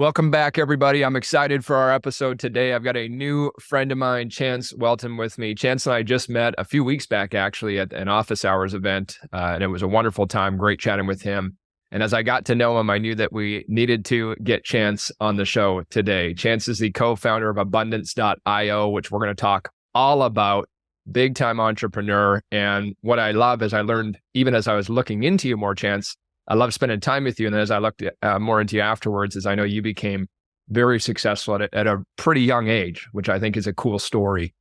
Welcome back, everybody. I'm excited for our episode today. I've got a new friend of mine, Chance Welton, with me. Chance and I just met a few weeks back, actually, at an office hours event, and it was a wonderful time. Great chatting with him. And as I got to know him, I knew that we needed to get Chance on the show today. Chance is the co-founder of Abundance.io, which we're going to talk all about. Big time entrepreneur. And what I love is I learned, even as I was looking into you more, Chance, I love spending time with you. And then as I looked more into you afterwards, is I know you became very successful at a pretty young age, which I think is a cool story.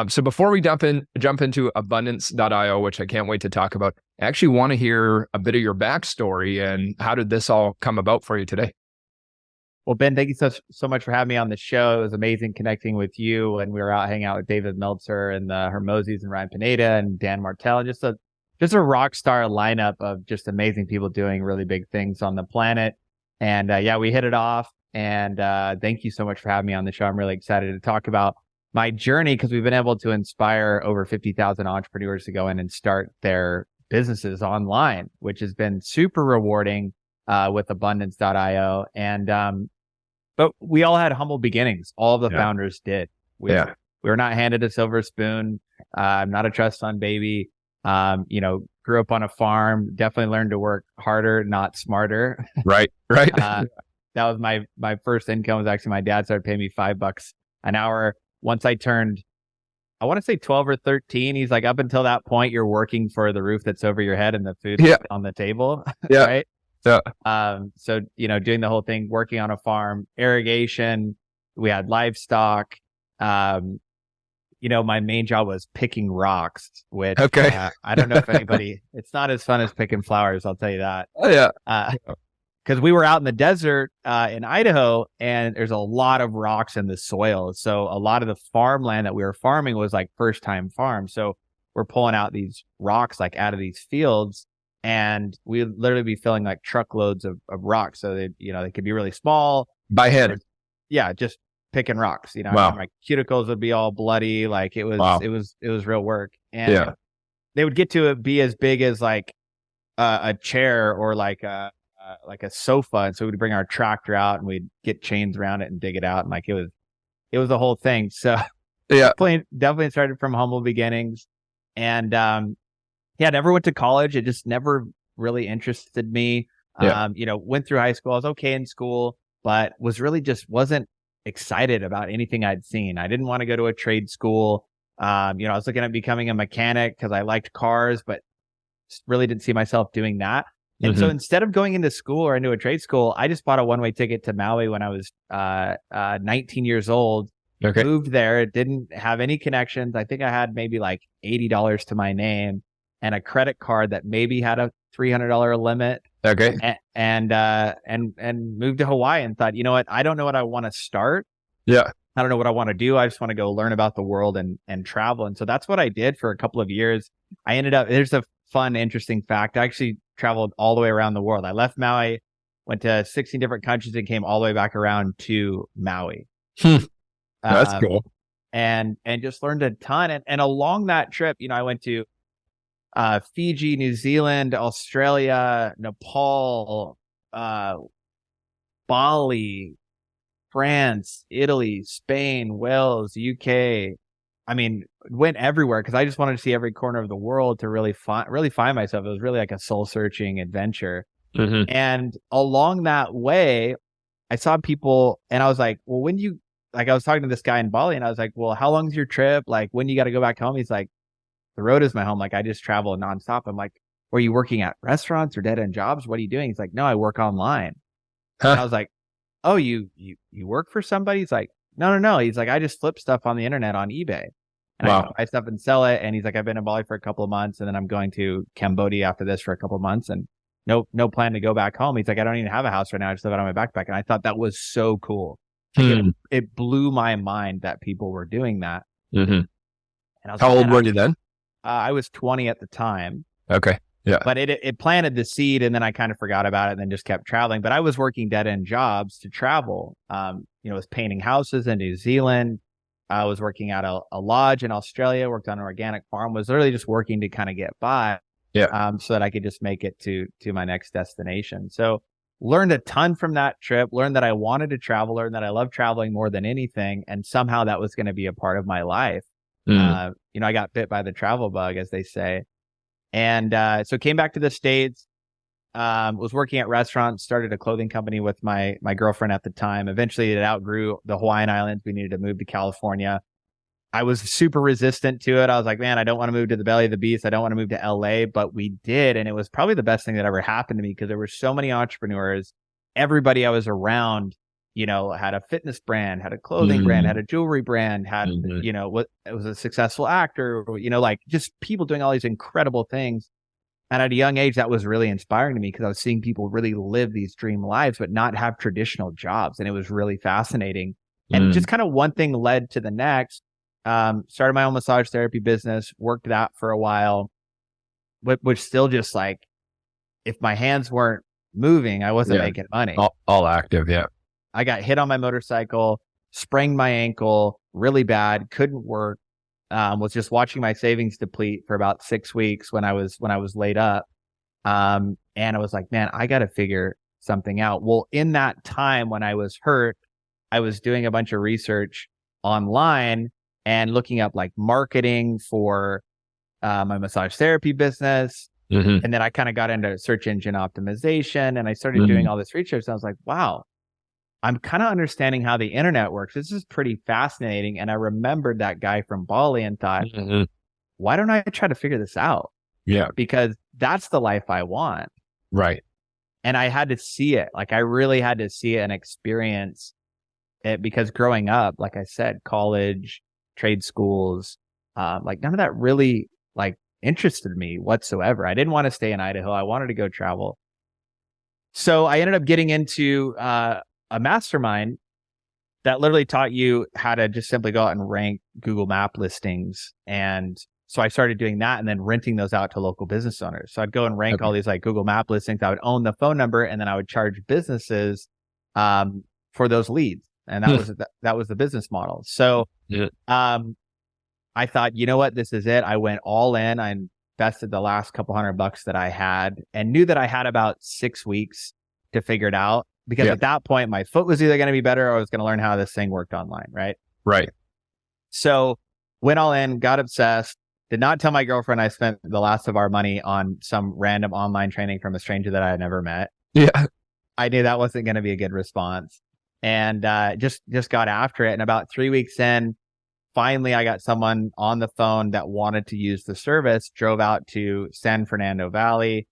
So before we jump into Abundance.io, which I can't wait to talk about, I actually want to hear a bit of your backstory and how did this all come about for you today? Well, Ben, thank you so much for having me on the show. It was amazing connecting with you, and we were out hanging out with David Meltzer and the Hermosis and Ryan Pineda and Dan Martell, and just a rock star lineup of just amazing people doing really big things on the planet. And yeah, we hit it off. And thank you so much for having me on the show. I'm really excited to talk about my journey because we've been able to inspire over 50,000 entrepreneurs to go in and start their businesses online, which has been super rewarding with Abundance.io. And but we all had humble beginnings. All of the founders did. We were not handed a silver spoon. I'm not a trust fund baby. Grew up on a farm, definitely learned to work harder, not smarter. Right. That was my first income. Was actually my dad started paying me $5 an hour. Once I turned, I want to say 12 or 13, he's like, up until that point, you're working for the roof that's over your head and the food on the table. Yeah. Right. Yeah. So, doing the whole thing, working on a farm, irrigation, we had livestock. My main job was picking rocks, which I don't know if anybody, it's not as fun as picking flowers. I'll tell you that. Oh, yeah. Because we were out in the desert in Idaho, and there's a lot of rocks in the soil. So a lot of the farmland that we were farming was like first time farm. So we're pulling out these rocks like out of these fields, and we'd literally be filling like truckloads of rocks. So they could be really small. By hand. Just picking rocks, Wow. My cuticles would be all bloody. Like it was, it was real work. And they would get to be as big as like a chair or like a sofa. And so we'd bring our tractor out and we'd get chains around it and dig it out. And like, it was the whole thing. So definitely started from humble beginnings. And, never went to college. It just never really interested me. Went through high school. I was okay in school, but wasn't excited about anything I'd seen. I didn't want to go to a trade school. I was looking at becoming a mechanic because I liked cars, but really didn't see myself doing that. And so instead of going into school or into a trade school, I just bought a one-way ticket to Maui when I was 19 years old. Okay. Moved there, didn't have any connections. I think I had maybe like $80 to my name and a credit card that maybe had a $300 limit. Okay. And moved to Hawaii and thought, you know what? I don't know what I want to start. Yeah. I don't know what I want to do. I just want to go learn about the world and travel. And so that's what I did for a couple of years. I ended up, there's a fun, interesting fact. I actually traveled all the way around the world. I left Maui, went to 16 different countries and came all the way back around to Maui. That's cool. And just learned a ton. And along that trip, I went to Fiji, New Zealand, Australia, Nepal, Bali, France, Italy, Spain, Wales, UK. I mean, went everywhere because I just wanted to see every corner of the world to really find myself. It was really like a soul searching adventure. And along that way, I saw people and I was like, well, I was talking to this guy in Bali and I was like, well, how long's your trip? Like, when you got to go back home? He's like, the road is my home. Like, I just travel nonstop. I'm like, were you working at restaurants or dead end jobs? What are you doing? He's like, no, I work online. And I was like, oh, you work for somebody? He's like, no. He's like, I just flip stuff on the internet on eBay. And I buy stuff and sell it. And he's like, I've been in Bali for a couple of months and then I'm going to Cambodia after this for a couple of months and no plan to go back home. He's like, I don't even have a house right now. I just live out on my backpack. And I thought that was so cool. Like it blew my mind that people were doing that. And I was How old were you then? I was 20 at the time. Okay. Yeah. But it planted the seed and then I kind of forgot about it and then just kept traveling. But I was working dead end jobs to travel. Was painting houses in New Zealand. I was working at a lodge in Australia, worked on an organic farm, was literally just working to kind of get by. Yeah. So that I could just make it to my next destination. So learned a ton from that trip, learned that I wanted to travel, learned that I love traveling more than anything. And somehow that was going to be a part of my life. I got bit by the travel bug, as they say. And so came back to the States, was working at restaurants, started a clothing company with my girlfriend at the time. Eventually it outgrew the Hawaiian Islands. We needed to move to California. I was super resistant to it. I was like, man, I don't want to move to the belly of the beast. I don't want to move to LA, but we did. And it was probably the best thing that ever happened to me because there were so many entrepreneurs. Everybody I was around, had a fitness brand, had a clothing brand, had a jewelry brand, had, it was a successful actor, like just people doing all these incredible things. And at a young age, that was really inspiring to me because I was seeing people really live these dream lives, but not have traditional jobs. And it was really fascinating. And just kind of one thing led to the next. Started my own massage therapy business, worked that for a while, which still just like, if my hands weren't moving, I wasn't making money. All active. Yeah. I got hit on my motorcycle, sprained my ankle really bad, couldn't work, was just watching my savings deplete for about 6 weeks when I was laid up. And I was like, man, I got to figure something out. Well, in that time when I was hurt, I was doing a bunch of research online and looking up like marketing for my massage therapy business. And then I kind of got into search engine optimization and I started doing all this research. And I was like, wow, I'm kind of understanding how the internet works. This is pretty fascinating. And I remembered that guy from Bali and thought, why don't I try to figure this out? Yeah. Because that's the life I want. Right. And I had to see it. Like I really had to see it and experience it because growing up, like I said, college, trade schools, like none of that really like interested me whatsoever. I didn't want to stay in Idaho. I wanted to go travel. So I ended up getting into a mastermind that literally taught you how to just simply go out and rank Google Map listings. And so I started doing that and then renting those out to local business owners. So I'd go and rank all these like Google Map listings. I would own the phone number and then I would charge businesses for those leads. And that was the business model. So I thought, you know what, this is it. I went all in. I invested the last couple $100 that I had and knew that I had about 6 weeks to figure it out. Because at that point, my foot was either going to be better or I was going to learn how this thing worked online. Right. Right. So went all in, got obsessed, did not tell my girlfriend I spent the last of our money on some random online training from a stranger that I had never met. Yeah. I knew that wasn't going to be a good response and just got after it. And about 3 weeks in, finally, I got someone on the phone that wanted to use the service, drove out to San Fernando Valley,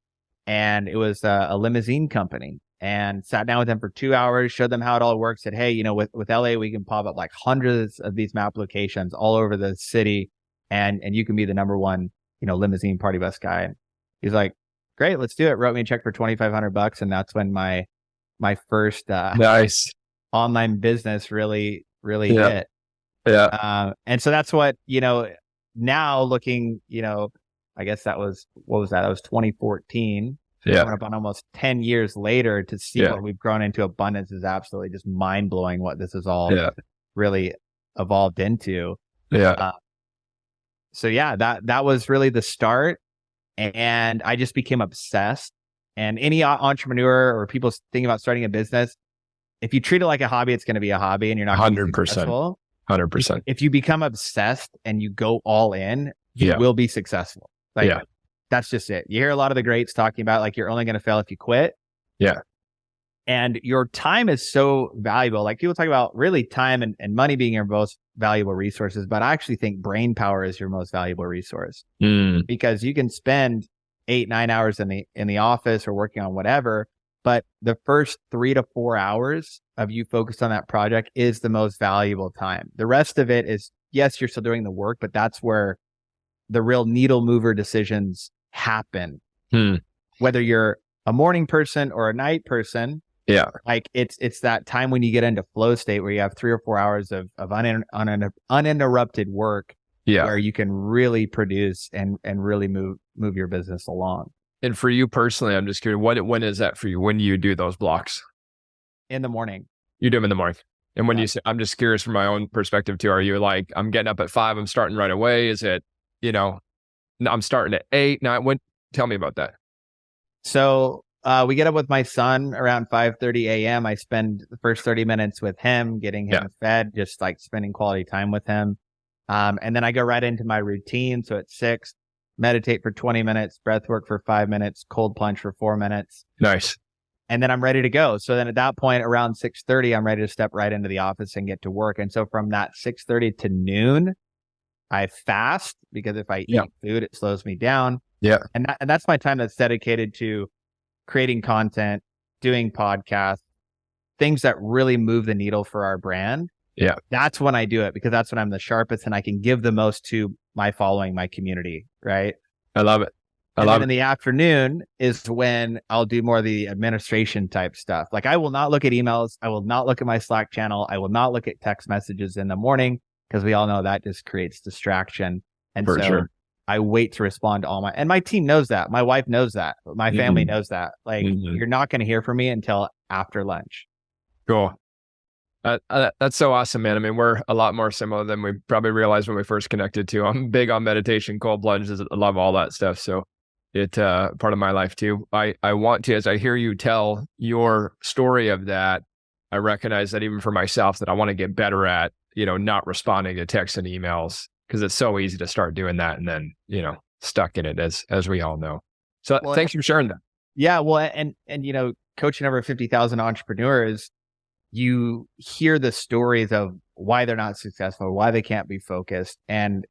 and it was a limousine company. And sat down with them for 2 hours, showed them how it all works, said, hey, with LA, we can pop up like hundreds of these map locations all over the city. And you can be the number one, limousine party bus guy. And he's like, great, let's do it. Wrote me a check for $2,500. And that's when my first nice online business really hit. Yeah. And so that's what, now looking, I guess what was that? That was 2014. Yeah. Coming up on almost 10 years later to see what we've grown into abundance is absolutely just mind blowing what this has all really evolved into. Yeah. So that was really the start. And I just became obsessed. And any entrepreneur or people thinking about starting a business, if you treat it like a hobby, it's going to be a hobby and you're not going to be successful. 100%. If you become obsessed and you go all in, you will be successful. That's just it. You hear a lot of the greats talking about like you're only going to fail if you quit. Yeah. And your time is so valuable. Like people talk about really time and money being your most valuable resources, but I actually think brain power is your most valuable resource because you can spend 8-9 hours in the office or working on whatever, but the first 3 to 4 hours of you focused on that project is the most valuable time. The rest of it is, yes, you're still doing the work, but that's where the real needle mover decisions happen. Whether you're a morning person or a night person, like it's that time when you get into flow state where you have 3 or 4 hours of uninterrupted work where you can really produce and really move your business along. And for you personally, I'm just curious, when is that for you? When do you do those blocks? In the morning. You do them in the morning. And when you say, I'm just curious from my own perspective too, are you like, I'm getting up at 5, I'm starting right away? Is it, I'm starting at 8, 9, tell me about that. So we get up with my son around 5:30 a.m. I spend the first 30 minutes with him, getting him fed, just like spending quality time with him. And then I go right into my routine. So at 6, meditate for 20 minutes, breath work for 5 minutes, cold plunge for 4 minutes. Nice. And then I'm ready to go. So then at that point, around 6:30, I'm ready to step right into the office and get to work. And so from that 6:30 to noon, I fast, because if I eat food, it slows me down. Yeah. And that's my time that's dedicated to creating content, doing podcasts, things that really move the needle for our brand. Yeah. That's when I do it, because that's when I'm the sharpest and I can give the most to my following, my community. Right. I love it. And then in the afternoon is when I'll do more of the administration type stuff. Like, I will not look at emails. I will not look at my Slack channel. I will not look at text messages in the morning, because we all know that just creates distraction. And I wait to respond to and my team knows that. My wife knows that. My family knows that. Like, you're not going to hear from me until after lunch. Cool. That's so awesome, man. I mean, we're a lot more similar than we probably realized when we first connected too. I'm big on meditation, cold plunges. I love all that stuff. So it part of my life too. I want to, as I hear you tell your story of that, I recognize that even for myself, that I want to get better at, not responding to texts and emails, because it's so easy to start doing that and then, stuck in it, as we all know. So thanks for sharing that. Yeah. Well, and coaching over 50,000 entrepreneurs, you hear the stories of why they're not successful, why they can't be focused. And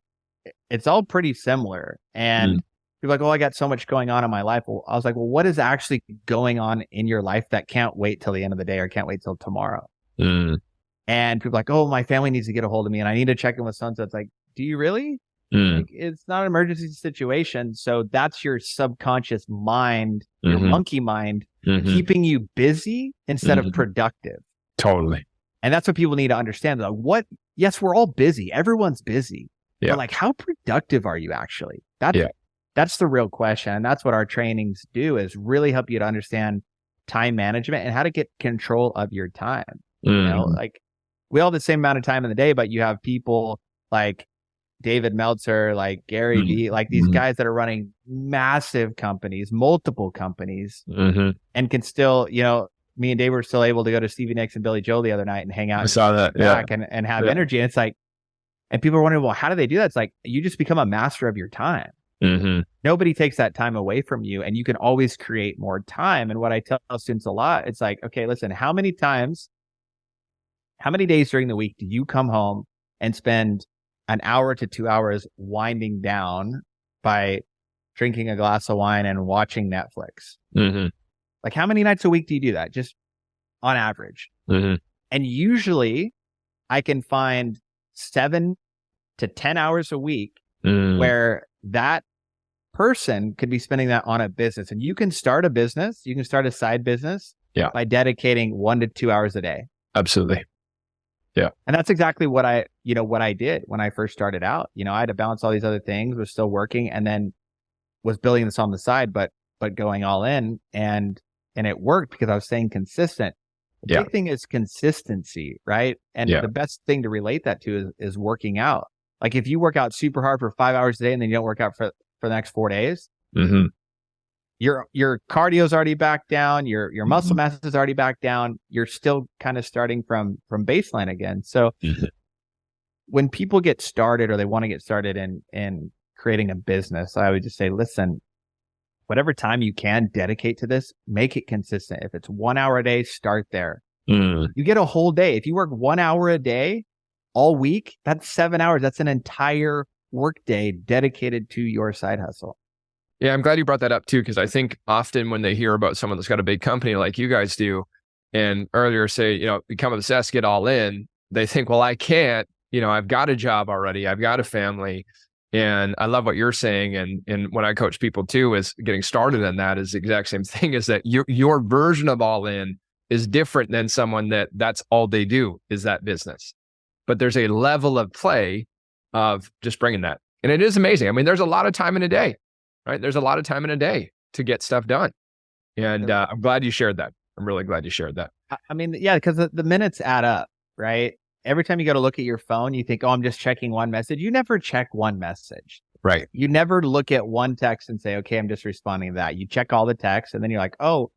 it's all pretty similar. And people are like, oh, I got so much going on in my life. Well, I was like, well, what is actually going on in your life that can't wait till the end of the day or can't wait till tomorrow? And people are like, oh, my family needs to get a hold of me and I need to check in with so-and-so. It's like, do you really? Like, it's not an emergency situation. So that's your subconscious mind, your monkey mind, keeping you busy instead of productive. Totally. And that's what people need to understand. Like, yes, we're all busy. Everyone's busy. But like, how productive are you actually? That's the real question. And that's what our trainings do, is really help you to understand time management and how to get control of your time. Like, we all have the same amount of time in the day, but you have people like David Meltzer, like Gary Vee, like these guys that are running massive companies, multiple companies, and can still, me and Dave were still able to go to Stevie Nicks and Billy Joel the other night and hang out. I saw that. And have energy. And it's like, and people are wondering, well, how do they do that? It's like, you just become a master of your time. Nobody takes that time away from you, and you can always create more time. And what I tell students a lot, it's like, okay, listen, how many days during the week do you come home and spend an hour to 2 hours winding down by drinking a glass of wine and watching Netflix? Like, how many nights a week do you do that? Just on average. And usually I can find 7 to 10 hours a week where that person could be spending that on a business. And you can start a business, you can start a side business by dedicating 1 to 2 hours a day. Absolutely. Yeah. And that's exactly what I did when I first started out. I had to balance all these other things, was still working, and then was building this on the side, but going all in, and it worked because I was staying consistent. The big thing is consistency, right? And the best thing to relate that to is working out. Like, if you work out super hard for 5 hours a day and then you don't work out for the next 4 days, your cardio's already back down, your muscle mass is already back down. You're still kind of starting from baseline again. So when people get started, or they want to get started in creating a business, I would just say, listen, whatever time you can dedicate to this, make it consistent. If it's 1 hour a day, start there. You get a whole day. If you work 1 hour a day all week, that's 7 hours. That's an entire work day dedicated to your side hustle. Yeah, I'm glad you brought that up too, because I think often when they hear about someone that's got a big company like you guys do, and earlier say, become obsessed, get all in, they think, well, I can't, I've got a job already, I've got a family. And I love what you're saying. And when I coach people too, is getting started in that is the exact same thing, is that your version of all in is different than someone that's all they do is that business. But there's a level of play of just bringing that. And it is amazing. I mean, there's a lot of time in a day, right? There's a lot of time in a day to get stuff done. And I'm glad you shared that. I'm really glad you shared that. I mean, yeah, because the minutes add up, right? Every time you go to look at your phone, you think, oh, I'm just checking one message. You never check one message. Right. You never look at one text and say, okay, I'm just responding to that. You check all the texts, and then you're like, oh,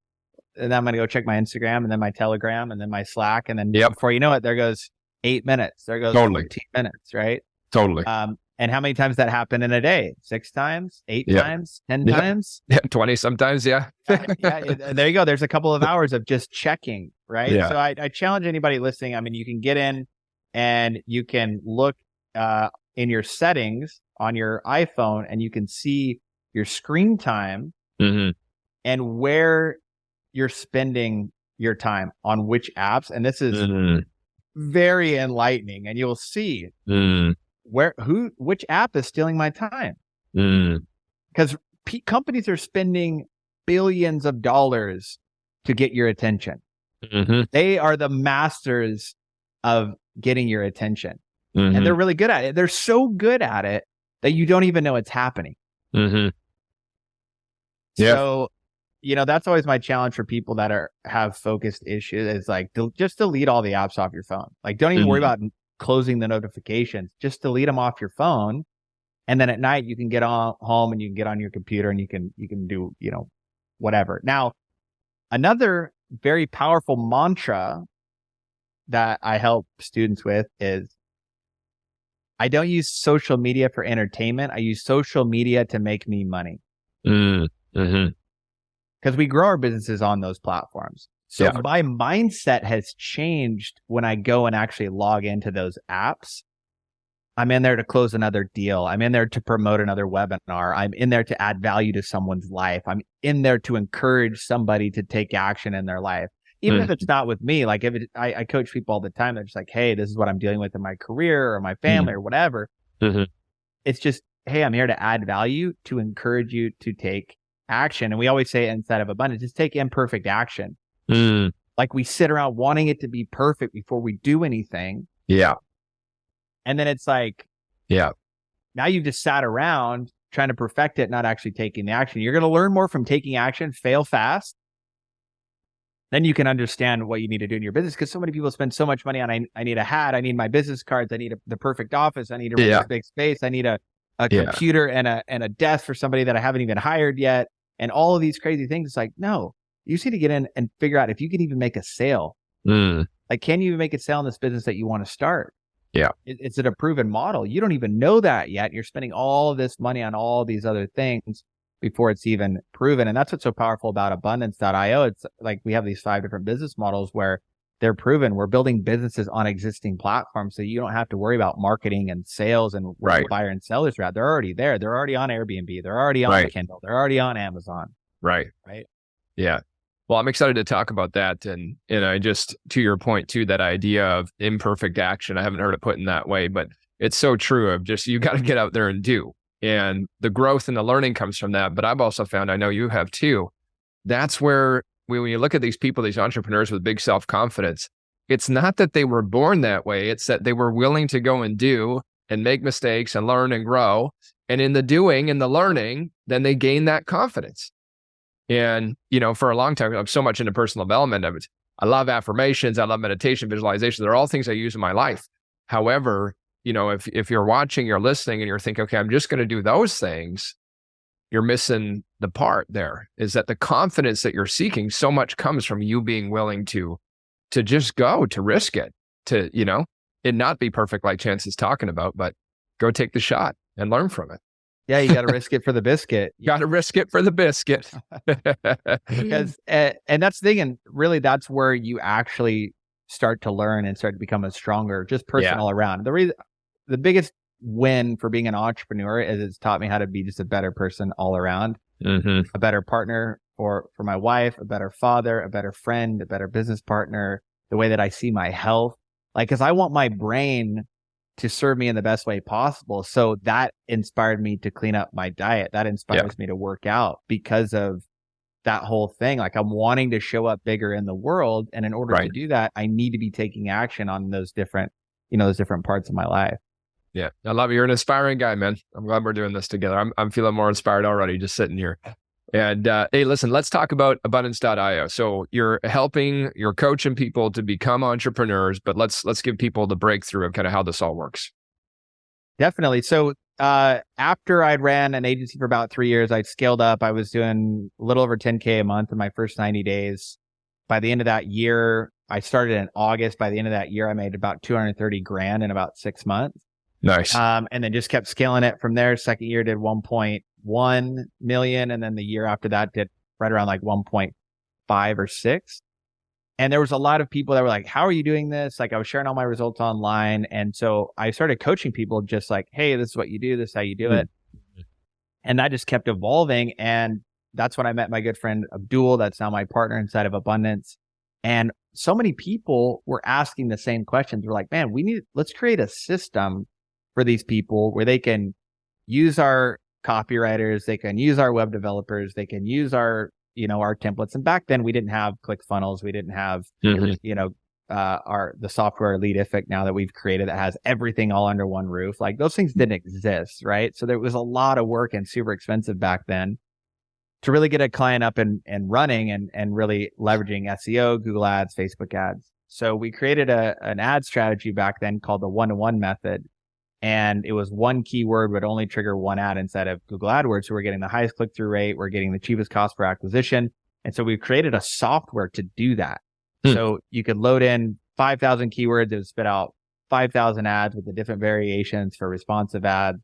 and then I'm going to go check my Instagram and then my Telegram and then my Slack. And then Yep. before you know it, there goes 8 minutes. There goes Totally. 14 minutes, right? Totally. And how many times that happened in a day? 6 times, 8 Yep. times, 10 Yep. times? Yeah, 20 sometimes. Yeah. There you go. There's a couple of hours of just checking, right? Yeah. So I challenge anybody listening. I mean, you can get in and you can look in your settings on your iPhone and you can see your screen time and where you're spending your time on which apps. And this is very enlightening. And you'll see which app is stealing my time. Because companies are spending billions of dollars to get your attention. They are the masters of getting your attention. And they're really good at it. They're so good at it that you don't even know it's happening. So, that's always my challenge for people that have focused issues is like, just delete all the apps off your phone. Like, don't even worry about closing the notifications. Just delete them off your phone. And then at night you can get home and you can get on your computer and you can do, whatever. Now, another very powerful mantra that I help students with is I don't use social media for entertainment. I use social media to make me money. Because we grow our businesses on those platforms. So my mindset has changed when I go and actually log into those apps. I'm in there to close another deal. I'm in there to promote another webinar. I'm in there to add value to someone's life. I'm in there to encourage somebody to take action in their life. Even if it's not with me, like I coach people all the time. They're just like, hey, this is what I'm dealing with in my career or my family or whatever. It's just, hey, I'm here to add value, to encourage you to take action. And we always say inside of abundance, just take imperfect action. Like we sit around wanting it to be perfect before we do anything. Yeah. And then it's like, now you've just sat around trying to perfect it, not actually taking the action. You're going to learn more from taking action, fail fast. Then you can understand what you need to do in your business, because so many people spend so much money on, I need a hat, I need my business cards, I need the perfect office, I need a really big space, I need a computer and a desk for somebody that I haven't even hired yet, and all of these crazy things. It's like, no, you just need to get in and figure out if you can even make a sale. Like, can you even make a sale in this business that you want to start? Is it a proven model? You don't even know that yet. You're spending all of this money on all these other things before it's even proven. And that's what's so powerful about abundance.io. It's like we have these 5 different business models where they're proven. We're building businesses on existing platforms, so you don't have to worry about marketing and sales and where the buyer and sellers are at. They're already there. They're already on Airbnb. They're already on Kindle. They're already on Amazon. Right. Yeah. Well, I'm excited to talk about that. And I just, to your point too, that idea of imperfect action, I haven't heard it put in that way, but it's so true of just, you got to get out there and do. And the growth and the learning comes from that. But I've also found, I know you have too, that's where when you look at these people, these entrepreneurs with big self-confidence, it's not that they were born that way. It's that they were willing to go and do and make mistakes and learn and grow. And in the doing and the learning, then they gain that confidence. And, for a long time, I'm so much into personal development. I love affirmations. I love meditation, visualization. They're all things I use in my life. However, if you're watching, you're listening, and you're thinking, okay, I'm just going to do those things, you're missing the part there, is that the confidence that you're seeking so much comes from you being willing to just go, to risk it, to, it not be perfect like Chance is talking about, but go take the shot and learn from it. Yeah, you got to risk it for the biscuit. You got to risk it for the biscuit. Because, and that's the thing, and really that's where you actually start to learn and start to become a stronger, just person all around. The biggest win for being an entrepreneur is it's taught me how to be just a better person all around, a better partner for my wife, a better father, a better friend, a better business partner, the way that I see my health. Like, because I want my brain to serve me in the best way possible. So that inspired me to clean up my diet. That inspires me to work out because of that whole thing. Like, I'm wanting to show up bigger in the world. And in order to do that, I need to be taking action on those different parts of my life. Yeah. I love it. You're an inspiring guy, man. I'm glad we're doing this together. I'm feeling more inspired already just sitting here. And hey, listen, let's talk about abundance.io. So you're coaching people to become entrepreneurs, but let's give people the breakthrough of kind of how this all works. Definitely. So after I'd ran an agency for about 3 years, I'd scaled up. I was doing a little over 10K a month in my first 90 days. by the end of that year, I started in August. By the end of that year, I made about 230 grand in about 6 months. Nice. And then just kept scaling it from there. Second year did 1.1 million. And then the year after that did right around like 1.5 or 6. And there was a lot of people that were like, how are you doing this? Like I was sharing all my results online. And so I started coaching people just like, hey, this is what you do. This is how you do it. And that just kept evolving. And that's when I met my good friend Abdul. That's now my partner inside of Abundance. And so many people were asking the same questions. We're like, man, let's create a system for these people where they can use our copywriters, they can use our web developers, they can use our templates. And back then we didn't have ClickFunnels. We didn't have, the software Leadific now that we've created that has everything all under one roof. Like those things didn't exist, right? So there was a lot of work and super expensive back then to really get a client up and running and really leveraging SEO, Google Ads, Facebook ads. So we created an ad strategy back then called the 1-to-1 method. And it was one keyword would only trigger one ad instead of Google AdWords. So we're getting the highest click-through rate. We're getting the cheapest cost per acquisition. And so we created a software to do that. So you could load in 5,000 keywords. It would spit out 5,000 ads with the different variations for responsive ads.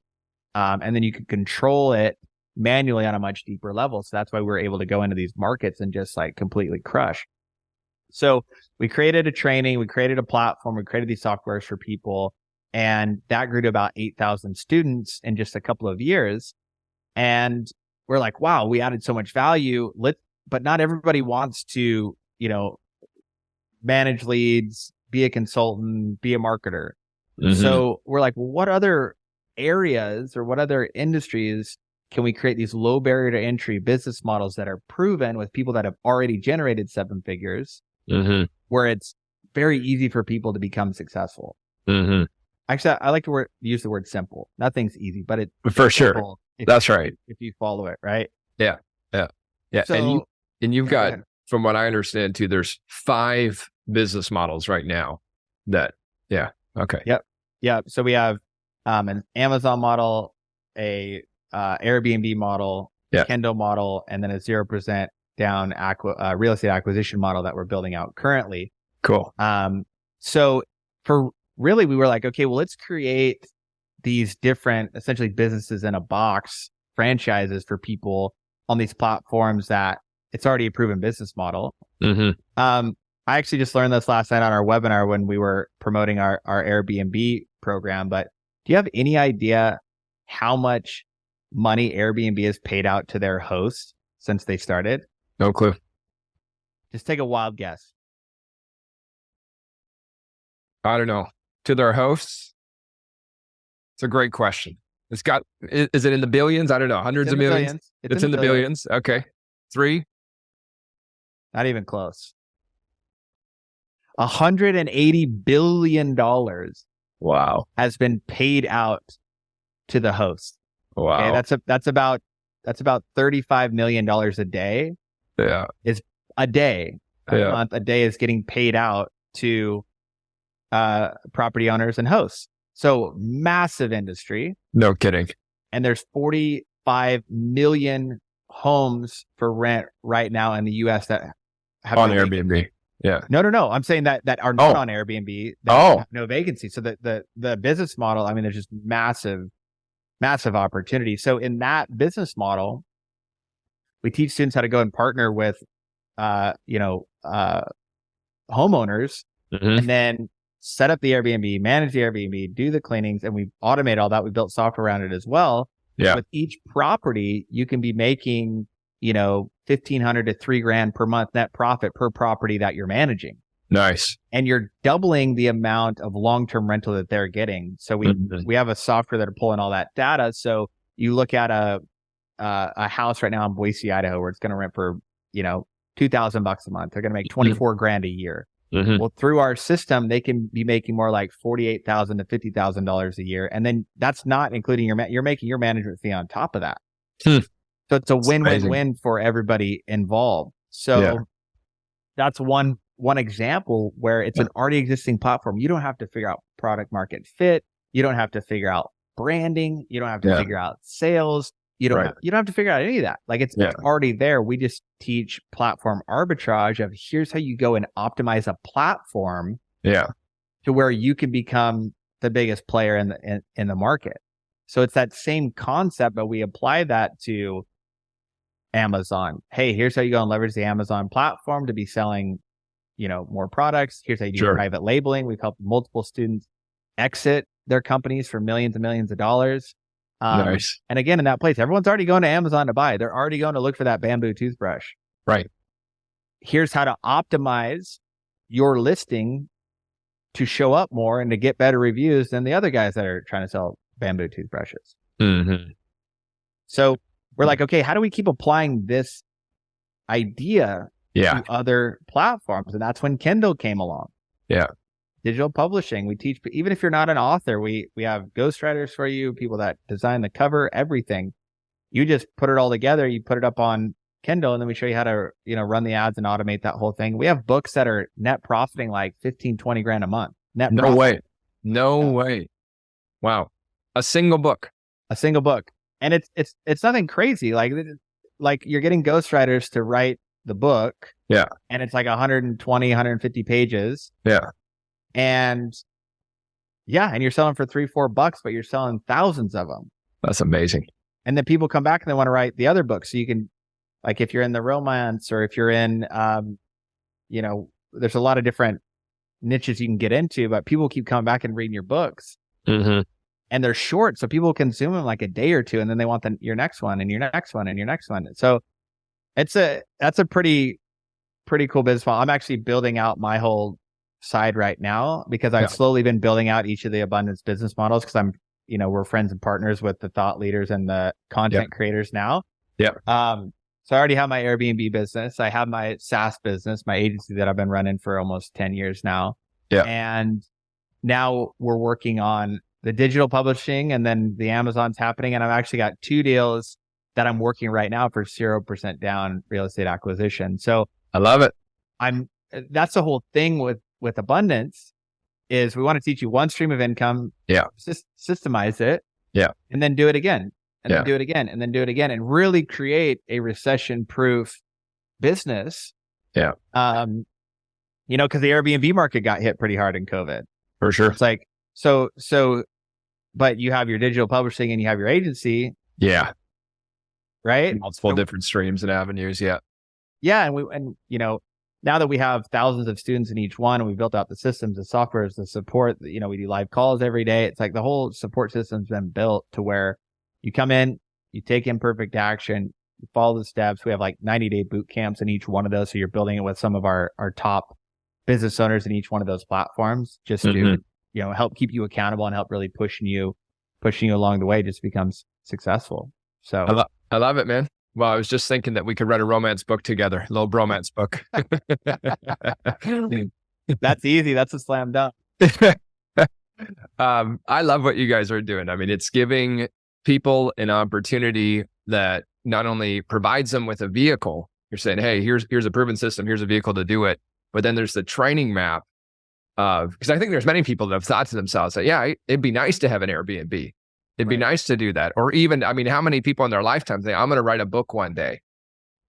And then you could control it manually on a much deeper level. So that's why we were able to go into these markets and just like completely crush. So we created a training, we created a platform, we created these softwares for people. And that grew to about 8,000 students in just a couple of years. And we're like, wow, we added so much value. But not everybody wants to, manage leads, be a consultant, be a marketer. So we're like, well, what other areas or what other industries can we create these low barrier to entry business models that are proven with people that have already generated 7 figures, where it's very easy for people to become successful? Actually, I like to use the word simple. Nothing's easy, but it's for sure. That's right. If you follow it, right? Yeah. So, and you've got, from what I understand too, there's 5 business models right now that, okay. Yep. So we have an Amazon model, a Airbnb model, Kindle model, and then a 0% down real estate acquisition model that we're building out currently. Cool. So for really, we were like, okay, well, let's create these different, essentially businesses in a box, franchises for people on these platforms that it's already a proven business model. I actually just learned this last night on our webinar when we were promoting our Airbnb program. But do you have any idea how much money Airbnb has paid out to their hosts since they started? No clue. Just take a wild guess. I don't know. To their hosts? It's a great question. Is it in the billions? I don't know. Hundreds of millions? It's in the billions. Okay. 3? Not even close. $180 billion. Wow. Has been paid out to the host. Wow. Okay, that's about $35 million a day. Yeah. Is a day. A month, a day is getting paid out to property owners and hosts. So massive industry. No kidding. And there's 45 million homes for rent right now in the US that have on Airbnb. Yeah. No. I'm saying that are not on Airbnb. That have no vacancy. So the business model, I mean, there's just massive opportunity. So in that business model, we teach students how to go and partner with, homeowners, and then set up the Airbnb, manage the Airbnb, do the cleanings, and we automate all that. We built software around it as well. Yeah. With each property, you can be making, $1,500 to $3,000 per month net profit per property that you're managing. Nice. And you're doubling the amount of long-term rental that they're getting. So we have a software that are pulling all that data. So you look at a house right now in Boise, Idaho, where it's going to rent for, $2,000 a month. They're going to make $24,000 a year. Well, through our system, they can be making more like $48,000 to $50,000 a year. And then that's not including you're making your management fee on top of that. So it's a win-win-win for everybody involved. So that's one example where it's an already existing platform. You don't have to figure out product market fit. You don't have to figure out branding. You don't have to figure out sales. You don't Right. you don't have to figure out any of that. Like it's already there. We just teach platform arbitrage of here's how you go and optimize a platform to where you can become the biggest player in the market. So it's that same concept, but we apply that to Amazon. Hey, here's how you go and leverage the Amazon platform to be selling, more products. Here's how you do private labeling. We've helped multiple students exit their companies for millions and millions of dollars. Nice. And again, in that place, everyone's already going to Amazon to buy. They're already going to look for that bamboo toothbrush. Right. Here's how to optimize your listing to show up more and to get better reviews than the other guys that are trying to sell bamboo toothbrushes. Mm-hmm. So we're like, okay, how do we keep applying this idea to other platforms? And that's when Kindle came along. Yeah. Digital publishing. We teach, even if you're not an author, we have ghostwriters for you, people that design the cover, everything. You just put it all together. You put it up on Kindle, and then we show you how to, run the ads and automate that whole thing. We have books that are net profiting like 15, 20 grand a month. Net No profit. way. No way. Wow. A single book. And it's nothing crazy. Like you're getting ghostwriters to write the book. Yeah. And it's like 120, 150 pages. Yeah. And you're selling for $3-4, but you're selling thousands of them. That's amazing. And then people come back and they want to write the other books. So you can, like, if you're in the romance or if you're in, there's a lot of different niches you can get into, but people keep coming back and reading your books. Mm-hmm. And they're short, so people consume them like a day or two, and then they want your next one and your next one and your next one. So that's a pretty cool business model. I'm actually building out my whole side right now because I've slowly been building out each of the abundance business models because I'm, we're friends and partners with the thought leaders and the content creators now. Yeah. So I already have my Airbnb business. I have my SaaS business, my agency that I've been running for almost 10 years now. Yeah. And now we're working on the digital publishing, and then the Amazon's happening. And I've actually got 2 deals that I'm working right now for 0% down real estate acquisition. So I love it. That's the whole thing with abundance is we want to teach you one stream of income. Yeah. Systemize it. Yeah. And then do it again. And then do it again. And then do it again. And really create a recession-proof business. Yeah. Because the Airbnb market got hit pretty hard in COVID. For sure. It's like, so, but you have your digital publishing and you have your agency. Yeah. Right? Multiple different streams and avenues. Yeah. Yeah. And now that we have thousands of students in each one, and we built out the systems, the softwares, the support, we do live calls every day. It's like the whole support system's been built to where you come in, you take imperfect action, you follow the steps. We have like 90-day boot camps in each one of those. So you're building it with some of our top business owners in each one of those platforms just to, help keep you accountable and help really pushing you along the way just becomes successful. So I love it, man. Well, I was just thinking that we could write a romance book together, a little bromance book. That's easy. That's a slam dunk. I love what you guys are doing. I mean, it's giving people an opportunity that not only provides them with a vehicle. You're saying, hey, here's a proven system. Here's a vehicle to do it. But then there's the training map of, because I think there's many people that have thought to themselves that, yeah, it'd be nice to have an Airbnb. It'd be nice to do that. Or even, I mean, how many people in their lifetime say, I'm going to write a book one day?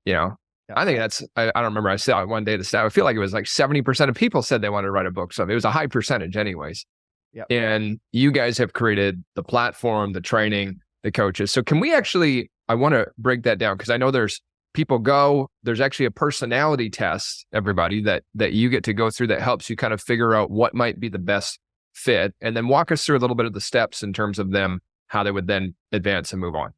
I think that's, I don't remember. I saw it one day, the stat, I feel like it was like 70% of people said they wanted to write a book. So it was a high percentage anyways. Yep. And you guys have created the platform, the training, the coaches. So can we actually, I want to break that down because I know there's there's actually a personality test, everybody, that you get to go through that helps you kind of figure out what might be the best fit. And then walk us through a little bit of the steps in terms of them, how they would then advance and move on.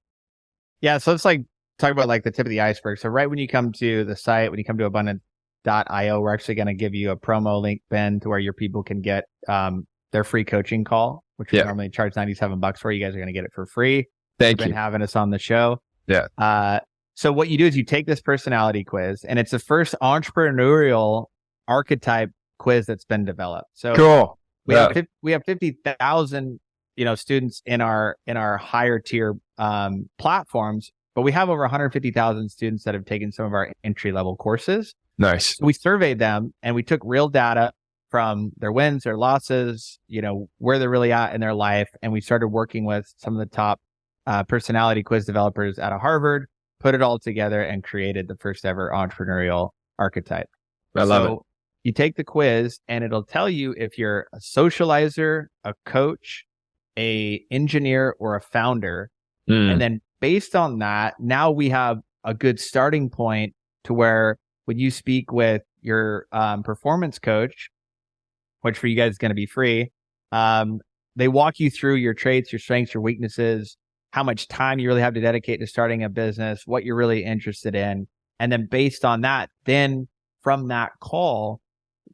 Yeah. So it's like, talk about like the tip of the iceberg. So right when you come to the site, when you come to abundant.io, we're actually going to give you a promo link, Ben, to where your people can get their free coaching call, which we normally charge $97 for. You guys are going to get it for free. Thank you. Been having us on the show. Yeah. So what you do is you take this personality quiz, and it's the first entrepreneurial archetype quiz that's been developed. So cool. We have 50,000 students in our higher tier platforms, but we have over 150,000 students that have taken some of our entry level courses. Nice. So we surveyed them and we took real data from their wins, their losses, where they're really at in their life, and we started working with some of the top personality quiz developers out of Harvard, put it all together and created the first ever entrepreneurial archetype. I love it. You take the quiz and it'll tell you if you're a socializer, a coach, a engineer, or a founder. And then based on that, now we have a good starting point to where when you speak with your performance coach, which for you guys is going to be free, they walk you through your traits, your strengths, your weaknesses, how much time you really have to dedicate to starting a business, what you're really interested in. And then based on that, then from that call,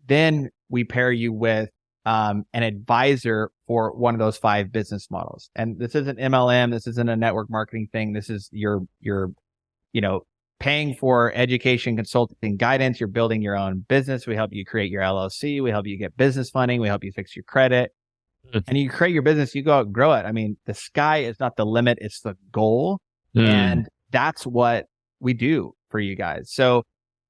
then we pair you with an advisor for one of those 5 business models. And this isn't MLM. This isn't a network marketing thing. This is your paying for education, consulting, guidance. You're building your own business. We help you create your LLC. We help you get business funding. We help you fix your credit. And you create your business, you go out and grow it. I mean, the sky is not the limit. It's the goal. And that's what we do for you guys. So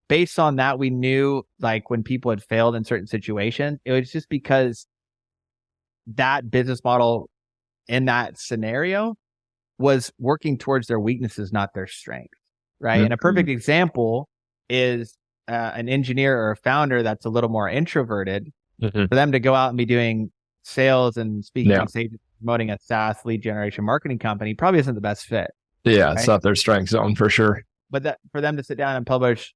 based on that, we knew like when people had failed in certain situations, it was just because that business model in that scenario was working towards their weaknesses, not their strengths. Right. And a perfect example is an engineer or a founder that's a little more introverted. For them to go out and be doing sales and speaking on stage, promoting a SaaS lead generation marketing company probably isn't the best fit. Yeah, right? It's not their strength zone for sure. But that for them to sit down and publish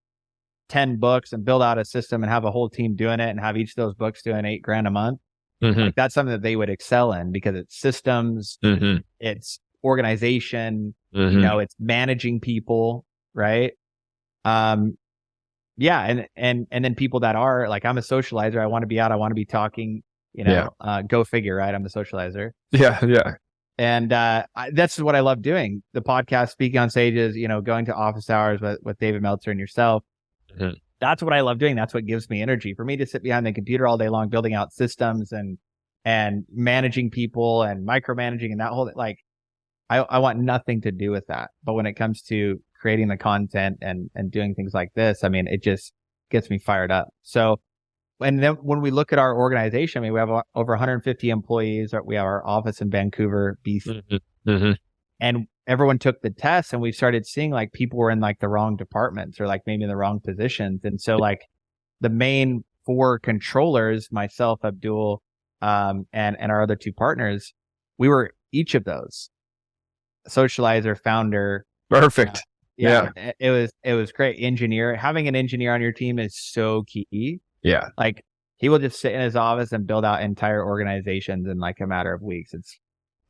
10 books and build out a system and have a whole team doing it and have each of those books doing $8,000 a month, like that's something that they would excel in because it's systems, it's organization, it's managing people, right? Yeah, and then people that are like, I'm a socializer, I want to be out, I want to be talking, go figure, right? I'm the socializer. Yeah. And that's what I love doing. The podcast, speaking on stages, going to office hours with David Meltzer and yourself. That's what I love doing. That's what gives me energy. For me to sit behind the computer all day long, building out systems and managing people and micromanaging and that whole, like, I want nothing to do with that. But when it comes to creating the content and doing things like this, I mean, it just gets me fired up. So, and then when we look at our organization, I mean, we have over 150 employees. We have our office in Vancouver, BC. And everyone took the test and we started seeing like people were in like the wrong departments or like maybe in the wrong positions. And so like the main 4 controllers, myself, Abdul, and our other 2 partners, we were each of those. Socializer, founder. Perfect. Yeah. It was great. Engineer. Having an engineer on your team is so key. Yeah. Like he will just sit in his office and build out entire organizations in like a matter of weeks. It's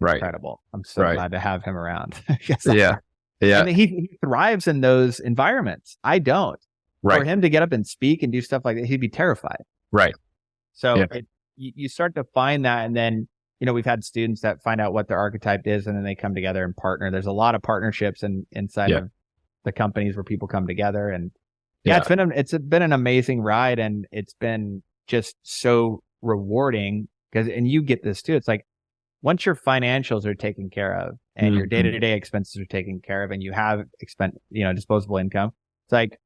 incredible. I'm so glad to have him around. Yeah. And he thrives in those environments. I don't. For him to get up and speak and do stuff like that, he'd be terrified. So you start to find that. And then, we've had students that find out what their archetype is and then they come together and partner. There's a lot of partnerships inside of the companies where people come together. And it's been an amazing ride and it's been just so rewarding and you get this too. It's like once your financials are taken care of and your day-to-day expenses are taken care of and you have disposable income, it's like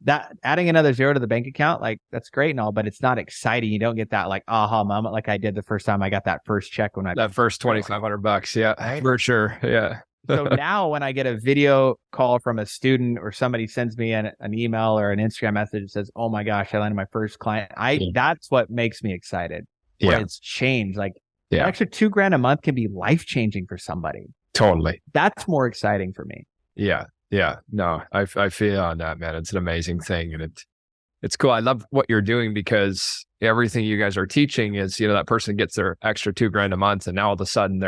that adding another 0 to the bank account, like that's great and all, but it's not exciting. You don't get that like aha moment like I did the first time I got that first check when that first $2,500. Yeah, for sure. Yeah. So now when I get a video call from a student or somebody sends me an email or an Instagram message that says, oh my gosh, I landed my first client. That's what makes me excited. It's changed. Like an extra $2,000 a month can be life-changing for somebody. Totally. That's more exciting for me. Yeah. No, I feel on that, man. It's an amazing thing. And it's cool. I love what you're doing because everything you guys are teaching is, that person gets their extra $2,000 a month and now all of a sudden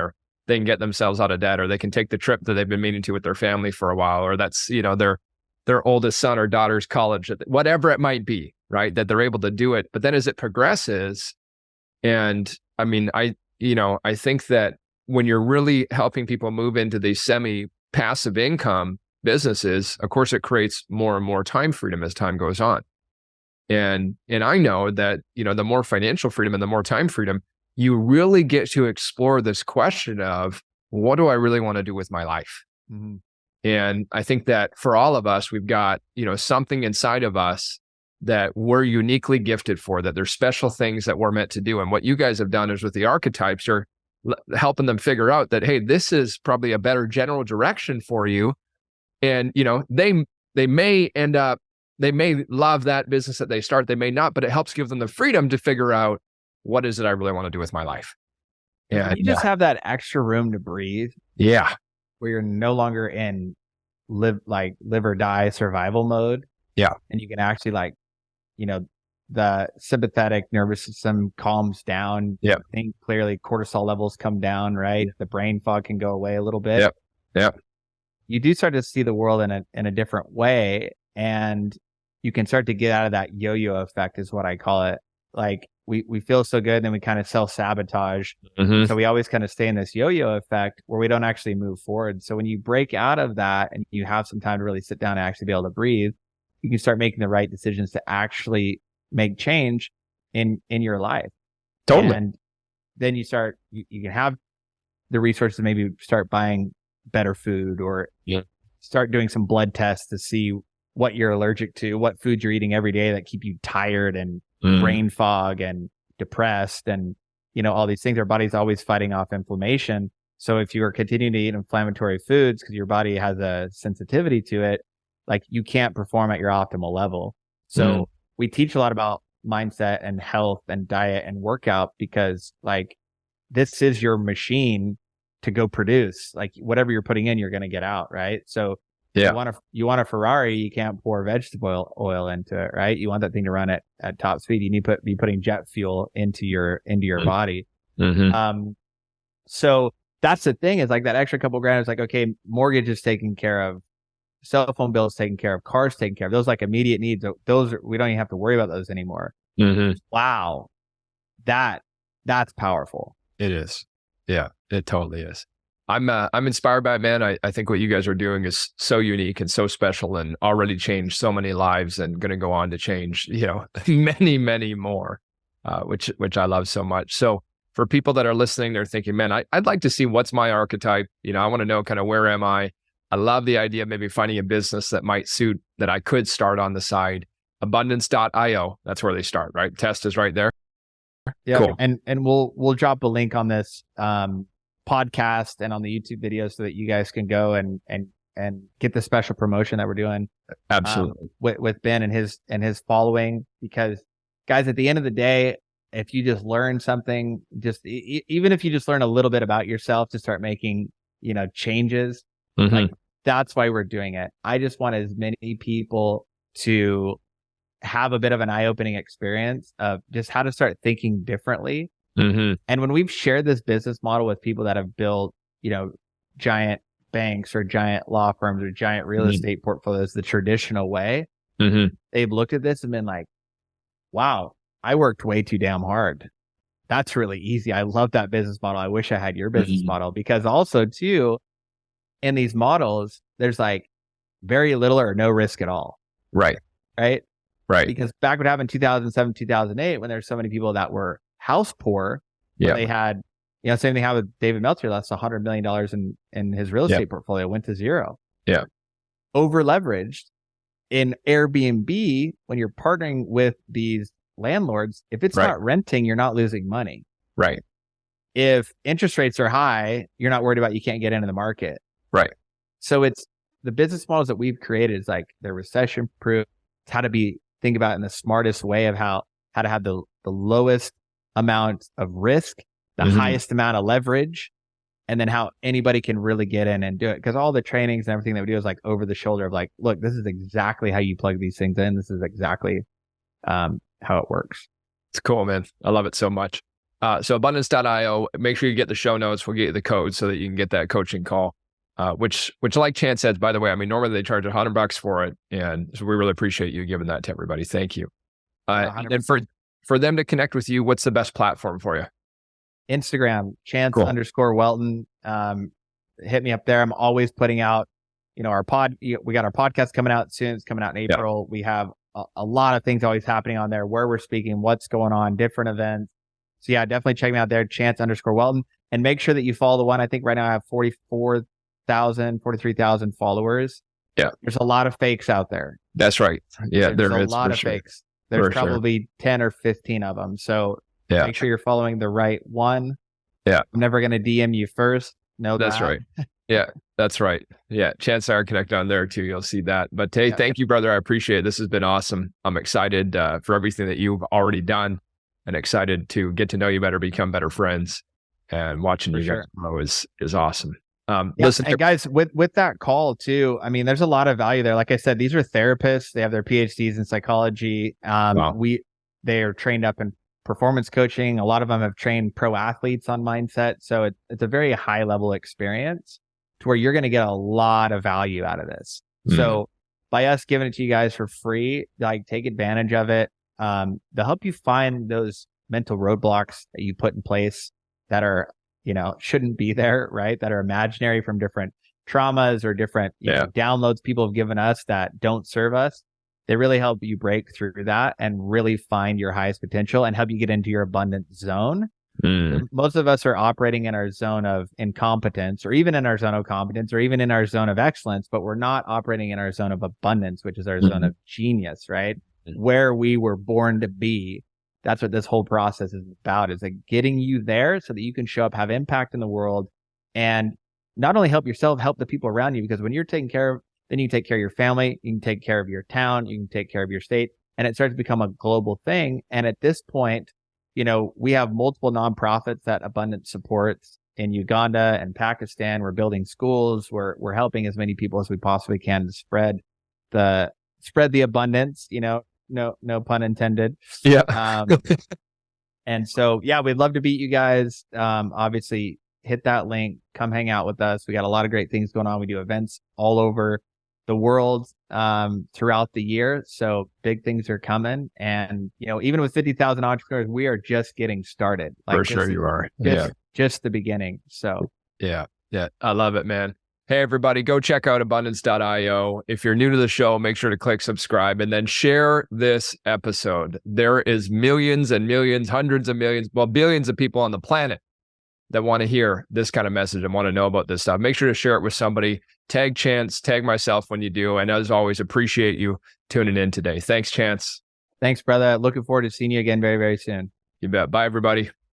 they can get themselves out of debt or they can take the trip that they've been meaning to with their family for a while, or that's, their oldest son or daughter's college, whatever it might be, right? That they're able to do it. But then as it progresses, and I mean, I think that when you're really helping people move into these semi-passive income businesses, of course, it creates more and more time freedom as time goes on. And I know that, the more financial freedom and the more time freedom, you really get to explore this question of what do I really want to do with my life? And I think that for all of us, we've got, something inside of us that we're uniquely gifted for, that there's special things that we're meant to do. And what you guys have done is with the archetypes, helping them figure out that, hey, this is probably a better general direction for you. And, they may end up, they may love that business that they start, they may not, but it helps give them the freedom to figure out what is it I really want to do with my life. Yeah, you just have that extra room to breathe. Yeah. Where you're no longer in live or die survival mode. Yeah. And you can actually the sympathetic nervous system calms down. Yeah. Think clearly, cortisol levels come down, right? The brain fog can go away a little bit. Yep. Yep. You do start to see the world in a different way, and you can start to get out of that yo-yo effect, is what I call it. Like we feel so good, then we kind of self-sabotage. Mm-hmm. So we always kind of stay in this yo-yo effect where we don't actually move forward. So when you break out of that and you have some time to really sit down and actually be able to breathe, you can start making the right decisions to actually make change in your life. Totally. And then you can have the resources to maybe start buying better food, or start doing some blood tests to see what you're allergic to, what foods you're eating every day that keep you tired and brain fog and depressed, and all these things. Our body's always fighting off inflammation. So if you are continuing to eat inflammatory foods because your body has a sensitivity to it, like you can't perform at your optimal level. So we teach a lot about mindset and health and diet and workout, because like this is your machine to go produce. Like whatever you're putting in, you're going to get out, right? So you want a Ferrari, you can't pour vegetable oil into it, right? You want that thing to run at top speed. You need to be putting jet fuel into your body. So that's the thing, is like that extra couple grand is like, okay, mortgage is taken care of, cell phone bills taken care of, cars taken care of. Those like immediate needs. We don't even have to worry about those anymore. Wow. That's powerful. It is. Yeah, it totally is. I'm inspired by it, man. I think what you guys are doing is so unique and so special, and already changed so many lives, and going to go on to change, many, many more, which I love so much. So for people that are listening, they're thinking, man, I'd like to see what's my archetype. I want to know kind of where am I? I love the idea of maybe finding a business that might suit, that I could start on the side. Abundance.io, that's where they start, right? Test is right there. Yeah. Cool. And we'll drop a link on this podcast and on the YouTube video so that you guys can go and get the special promotion that we're doing. Absolutely. With Ben and his following, because guys, at the end of the day, if you just learn something, even if you just learn a little bit about yourself to start making, changes, like that's why we're doing it. I just want as many people to have a bit of an eye-opening experience of just how to start thinking differently. And when we've shared this business model with people that have built, giant banks or giant law firms or giant real estate portfolios the traditional way, they've looked at this and been like, wow, I worked way too damn hard. That's really easy. I love that business model. I wish I had your business model, because also too, in these models, there's like very little or no risk at all. Right. Because back what happened in 2007, 2008, when there's so many people that were house poor, they had, same thing happened with David Meltzer. That's $100 million in his real estate portfolio went to zero. Yeah. Over leveraged. In Airbnb, when you're partnering with these landlords, if it's not renting, you're not losing money. Right. If interest rates are high, you're not worried about you can't get into the market. Right. So it's the business models that we've created is like they're recession-proof. It's how to think about it in the smartest way of how to have the lowest amount of risk, the highest amount of leverage, and then how anybody can really get in and do it. Because all the trainings and everything that we do is like over the shoulder of like, look, this is exactly how you plug these things in. This is exactly how it works. It's cool, man. I love it so much. So abundance.io, make sure you get the show notes. We'll get you the code so that you can get that coaching call. Which like Chance says, by the way, I mean, normally they charge $100 for it. And so we really appreciate you giving that to everybody. Thank you. And for them to connect with you, what's the best platform for you? Instagram, Chance_Welton. Hit me up there. I'm always putting out, we got our podcast coming out soon. It's coming out in April. We have a lot of things always happening on there, where we're speaking, what's going on, different events. So yeah, definitely check me out there, Chance_Welton. And make sure that you follow the one. I think right now I have 43,000 followers. Yeah. There's a lot of fakes out there. That's right. Yeah. There's a lot of fakes. There's probably 10 or 15 of them. So make sure you're following the right one. Yeah. I'm never going to DM you first. Know That's that. right. Yeah, that's right. Yeah, Chance and I are connected on there too. You'll see that. But hey, thank you, brother. I appreciate it. This has been awesome. I'm excited for everything that you've already done, and excited to get to know you better, become better friends, and watching you guys grow is awesome. Listen, and guys, with that call too, I mean, there's a lot of value there. Like I said, these are therapists. They have their PhDs in psychology. They are trained up in performance coaching. A lot of them have trained pro athletes on mindset. So it's a very high level experience to where you're going to get a lot of value out of this. So by us giving it to you guys for free, like, take advantage of it. They'll help you find those mental roadblocks that you put in place that are, shouldn't be there, right? That are imaginary from different traumas or different downloads people have given us that don't serve us. They really help you break through that and really find your highest potential and help you get into your abundant zone. Most of us are operating in our zone of incompetence, or even in our zone of competence, or even in our zone of excellence, but we're not operating in our zone of abundance, which is our zone of genius, right? Where we were born to be. That's what this whole process is about, is like getting you there so that you can show up, have impact in the world, and not only help yourself, help the people around you. Because when you're taken care of, then you can take care of your family, you can take care of your town, you can take care of your state, and it starts to become a global thing. And at this point, we have multiple nonprofits that Abundance supports in Uganda and Pakistan. We're building schools. We're helping as many people as we possibly can to spread the abundance, no pun intended. Yeah. And so, we'd love to meet you guys. Obviously hit that link, come hang out with us. We got a lot of great things going on. We do events all over the world throughout the year. So big things are coming. And, even with 50,000 entrepreneurs, we are just getting started. For sure you are. Just the beginning. So yeah. I love it, man. Hey, everybody, go check out abundance.io. If you're new to the show, make sure to click subscribe and then share this episode. There is millions and millions, hundreds of millions, billions of people on the planet that want to hear this kind of message and want to know about this stuff. Make sure to share it with somebody. Tag Chance, tag myself when you do. And as always, appreciate you tuning in today. Thanks, Chance. Thanks, brother. Looking forward to seeing you again very, very soon. You bet. Bye, everybody.